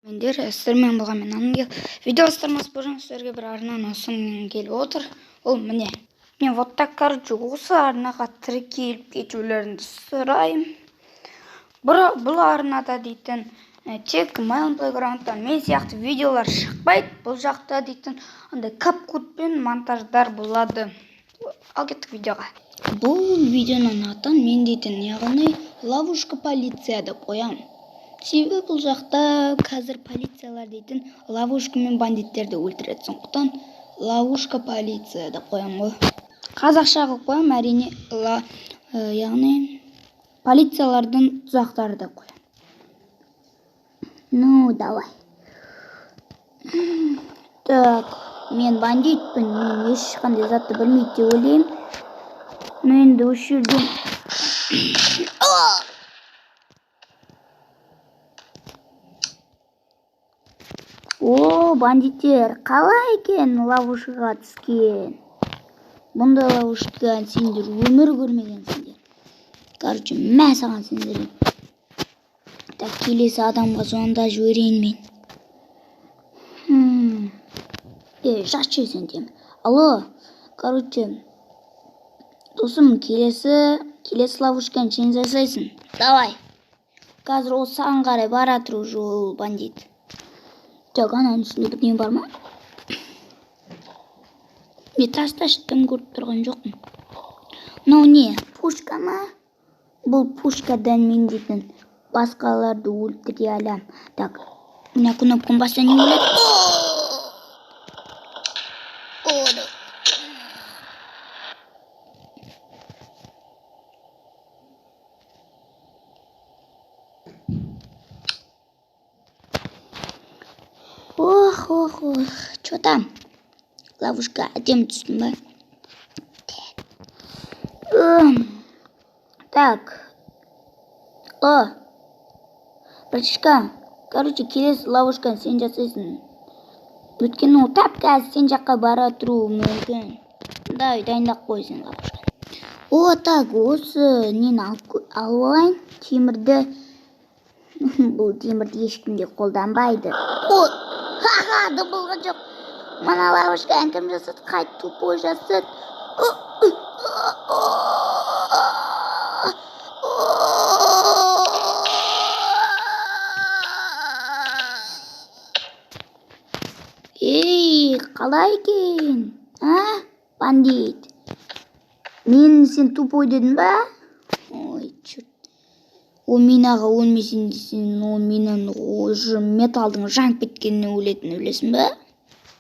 Мендер сіздермен болған мен анын видео астырмас бұрын сіздерге бір арнаны ұсынғым келіп отыр. Ол міне. Мен вот так, короче, осы арнаға тіркеліп кетулеріңді сұраймын. Бұл арнада дейтін тек Майон Плейграундтан мен сияқты видеолар шықпайды. Бұл жақта дейтін андай капкутпен монтаждар болады. Ал кеттік видеоға. Бұл видеоның атын мен дейтін яғни ловушка полиция деп қоямын. Себебі бұл жақта қазір полициялар дейтін ловушка мен бандиттерді өлтіреді. Сондықтан ловушка полиция деп қоямын ғой. Қазақша қылып қоямын, әрине, яғни полициялардың тұзақтары деп қоямын. Ну, давай. Так, мен бандитпін, мен ешқандай затты білмейді деп ойлаймын. Мен де осы жерден О, бандиттер, қалай екен ловушкаға түскен? Бұндай ловушкадан сендер өмір көрмегенсіңдер. Короче, мә саған сендер. Так, келесі адамға звондап жіберейін мен. Жақшы сен. Алло, короче, досым, келесі ловушканы сен жасайсың. Давай. Қазір ол саған қарай бара тұр уже ол бандит. Так, ананың үстінде бірдеңе бар ма? Мен тасташтым, көріп тұрған жоқпын. Мынау не? Пушка ма? Бұл пушкадан мен дейтін басқаларды өлтіре алам. Так, мына кнопканы басса не болады? Ох, что там? Ловушка, әдем түстім ба? Так. Братишка, короче, келесі ловушканы сен жасайсың. Өйткені ол тап қазір сен жаққа бара тұруы мүмкін. Давай, дайындап қой сен ловушканы. Так, осы нені алып алайын. Темірді. Бұл темірді ешкімде қолданбайды. Ха-ха, болған жоқ. Мана ловушканы кім жасады? Қай тупой жасады? Ей, қалай екен? Бандит. Мен сен тупой дедің ба? Ой, чүрт. О минаға өлмесін десен, о минаның металдың жанып кеткеніне өлетін, өлесің ба?